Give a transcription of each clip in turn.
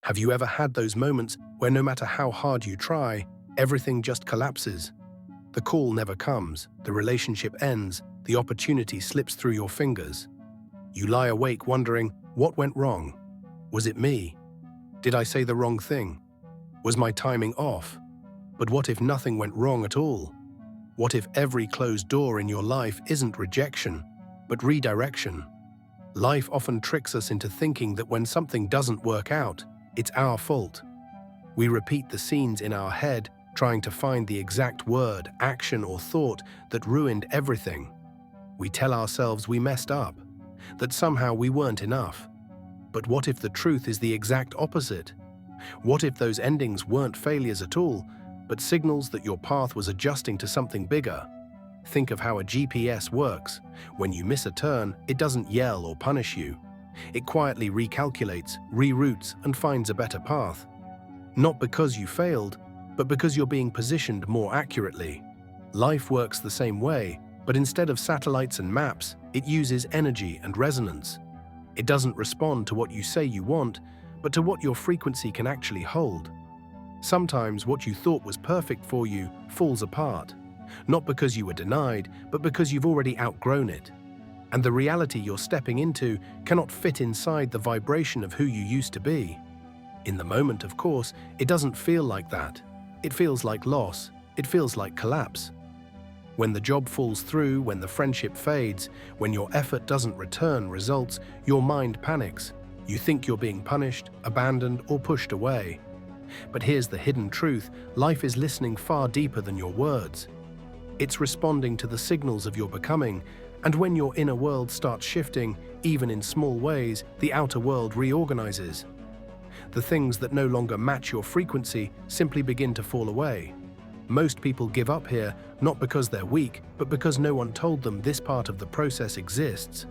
Have you ever had those moments where no matter how hard you try, everything just collapses? The call never comes, the relationship ends, the opportunity slips through your fingers. You lie awake wondering, what went wrong? Was it me? Did I say the wrong thing? Was my timing off? But what if nothing went wrong at all? What if every closed door in your life isn't rejection, but redirection? Life often tricks us into thinking that when something doesn't work out, it's our fault. We repeat the scenes in our head, trying to find the exact word, action, or thought that ruined everything. We tell ourselves we messed up, that somehow we weren't enough. But what if the truth is the exact opposite? What if those endings weren't failures at all, but signals that your path was adjusting to something bigger? Think of how a GPS works. When you miss a turn, it doesn't yell or punish you. It quietly recalculates, reroutes, and finds a better path. Not because you failed, but because you're being positioned more accurately. Life works the same way, but instead of satellites and maps, it uses energy and resonance. It doesn't respond to what you say you want, but to what your frequency can actually hold. Sometimes what you thought was perfect for you falls apart, not because you were denied, but because you've already outgrown it. And the reality you're stepping into cannot fit inside the vibration of who you used to be. In the moment, of course, it doesn't feel like that. It feels like loss. It feels like collapse. When the job falls through, when the friendship fades, when your effort doesn't return results, your mind panics. You think you're being punished, abandoned, or pushed away. But here's the hidden truth: life is listening far deeper than your words. It's responding to the signals of your becoming, and when your inner world starts shifting, even in small ways, the outer world reorganizes. The things that no longer match your frequency simply begin to fall away. Most people give up here, not because they're weak, but because no one told them this part of the process exists.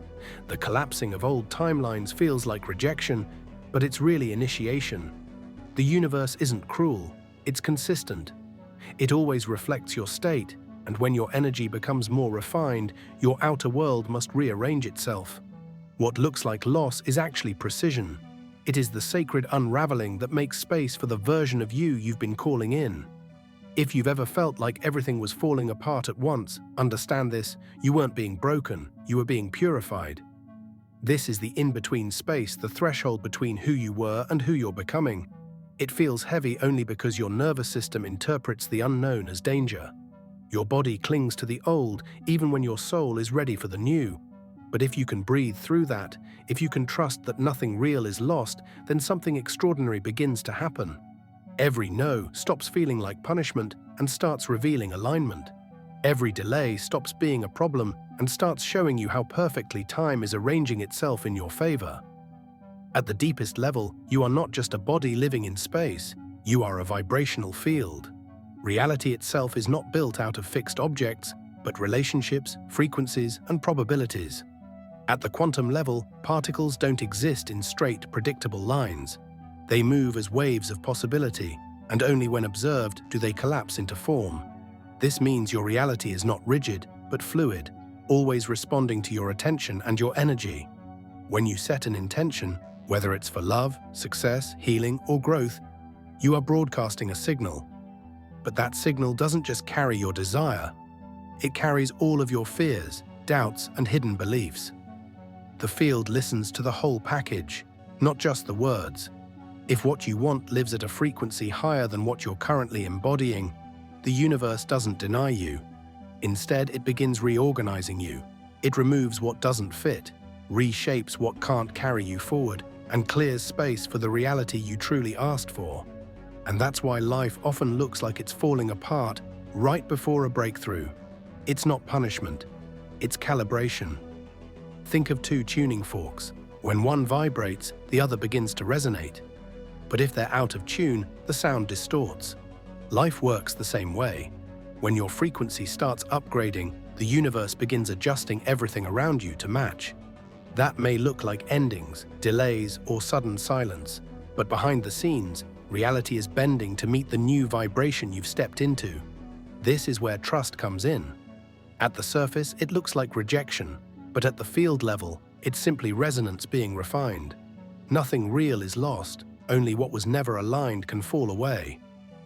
The collapsing of old timelines feels like rejection, but it's really initiation. The universe isn't cruel, it's consistent. It always reflects your state, and when your energy becomes more refined, your outer world must rearrange itself. What looks like loss is actually precision. It is the sacred unraveling that makes space for the version of you you've been calling in. If you've ever felt like everything was falling apart at once, understand this: you weren't being broken, you were being purified. This is the in-between space, the threshold between who you were and who you're becoming. It feels heavy only because your nervous system interprets the unknown as danger. Your body clings to the old, even when your soul is ready for the new. But if you can breathe through that, if you can trust that nothing real is lost, then something extraordinary begins to happen. Every no stops feeling like punishment and starts revealing alignment. Every delay stops being a problem and starts showing you how perfectly time is arranging itself in your favor. At the deepest level, you are not just a body living in space, you are a vibrational field. Reality itself is not built out of fixed objects, but relationships, frequencies, and probabilities. At the quantum level, particles don't exist in straight, predictable lines. They move as waves of possibility, and only when observed do they collapse into form. This means your reality is not rigid, but fluid, always responding to your attention and your energy. When you set an intention, whether it's for love, success, healing, or growth, you are broadcasting a signal. But that signal doesn't just carry your desire. It carries all of your fears, doubts, and hidden beliefs. The field listens to the whole package, not just the words. If what you want lives at a frequency higher than what you're currently embodying, the universe doesn't deny you. Instead, it begins reorganizing you. It removes what doesn't fit, reshapes what can't carry you forward, and clears space for the reality you truly asked for. And that's why life often looks like it's falling apart right before a breakthrough. It's not punishment, it's calibration. Think of two tuning forks. When one vibrates, the other begins to resonate. But if they're out of tune, the sound distorts. Life works the same way. When your frequency starts upgrading, the universe begins adjusting everything around you to match. That may look like endings, delays, or sudden silence, but behind the scenes, reality is bending to meet the new vibration you've stepped into. This is where trust comes in. At the surface, it looks like rejection, but at the field level, it's simply resonance being refined. Nothing real is lost, Only what was never aligned can fall away.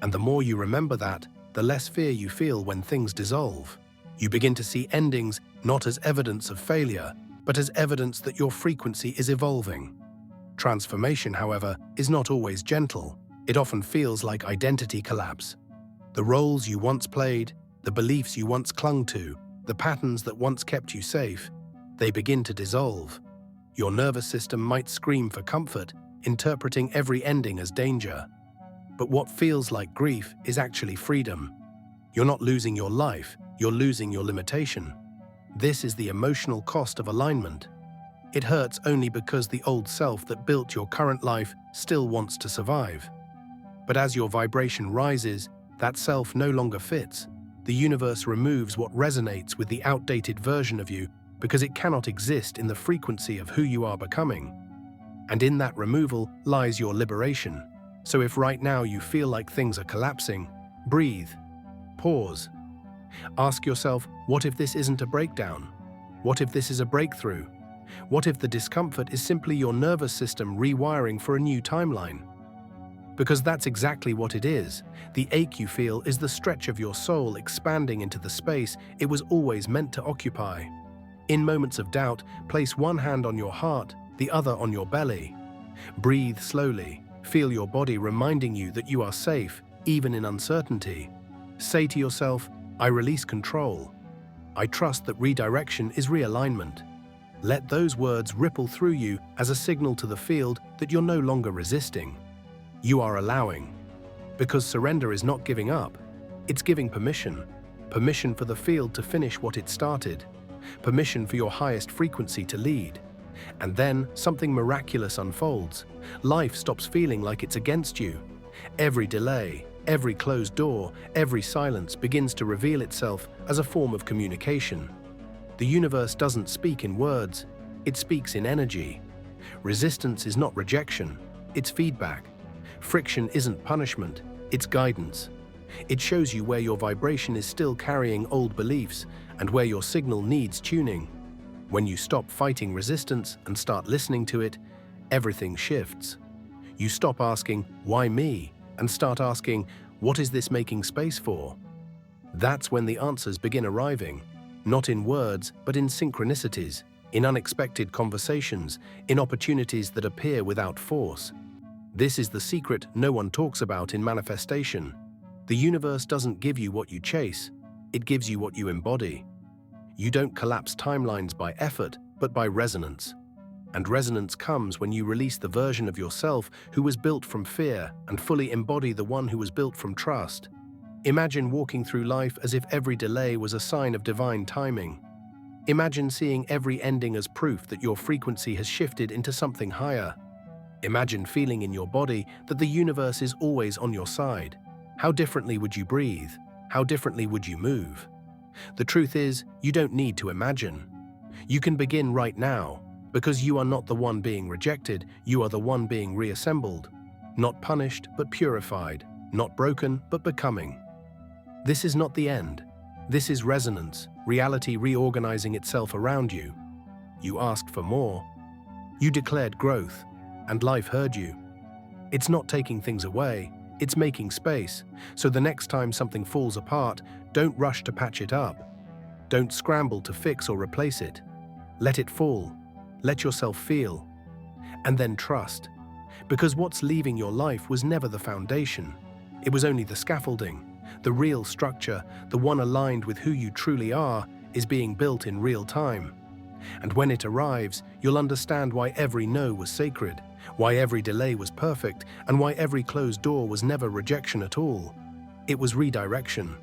And the more you remember that, the less fear you feel when things dissolve. You begin to see endings not as evidence of failure, but as evidence that your frequency is evolving. Transformation, however, is not always gentle. It often feels like identity collapse. The roles you once played, the beliefs you once clung to, the patterns that once kept you safe, they begin to dissolve. Your nervous system might scream for comfort, interpreting every ending as danger. But what feels like grief is actually freedom. You're not losing your life, you're losing your limitation. This is the emotional cost of alignment. It hurts only because the old self that built your current life still wants to survive. But as your vibration rises, that self no longer fits. The universe removes what resonates with the outdated version of you because it cannot exist in the frequency of who you are becoming. And in that removal lies your liberation. So if right now you feel like things are collapsing, breathe. Pause. Ask yourself, what if this isn't a breakdown? What if this is a breakthrough? What if the discomfort is simply your nervous system rewiring for a new timeline? Because that's exactly what it is. The ache you feel is the stretch of your soul expanding into the space it was always meant to occupy. In moments of doubt, place one hand on your heart, the other on your belly. Breathe slowly. Feel your body reminding you that you are safe, even in uncertainty. Say to yourself, I release control. I trust that redirection is realignment. Let those words ripple through you as a signal to the field that you're no longer resisting. You are allowing. Because surrender is not giving up. It's giving permission. Permission for the field to finish what it started. Permission for your highest frequency to lead. And then something miraculous unfolds. Life stops feeling like it's against you. Every delay, every closed door, every silence begins to reveal itself as a form of communication. The universe doesn't speak in words, it speaks in energy. Resistance is not rejection, it's feedback. Friction isn't punishment, it's guidance. It shows you where your vibration is still carrying old beliefs and where your signal needs tuning. When you stop fighting resistance and start listening to it, everything shifts. You stop asking, why me? And start asking, what is this making space for? That's when the answers begin arriving, not in words, but in synchronicities, in unexpected conversations, in opportunities that appear without force. This is the secret no one talks about in manifestation. The universe doesn't give you what you chase, it gives you what you embody. You don't collapse timelines by effort, but by resonance. And resonance comes when you release the version of yourself who was built from fear and fully embody the one who was built from trust. Imagine walking through life as if every delay was a sign of divine timing. Imagine seeing every ending as proof that your frequency has shifted into something higher. Imagine feeling in your body that the universe is always on your side. How differently would you breathe? How differently would you move? The truth is, you don't need to imagine. You can begin right now, because you are not the one being rejected, you are the one being reassembled. Not punished, but purified. Not broken, but becoming. This is not the end. This is resonance, reality reorganizing itself around you. You asked for more. You declared growth, and life heard you. It's not taking things away, it's making space. So the next time something falls apart, don't rush to patch it up. Don't scramble to fix or replace it. Let it fall. Let yourself feel. And then trust. Because what's leaving your life was never the foundation. It was only the scaffolding. The real structure, the one aligned with who you truly are, is being built in real time. And when it arrives, you'll understand why every no was sacred, why every delay was perfect, and why every closed door was never rejection at all. It was redirection.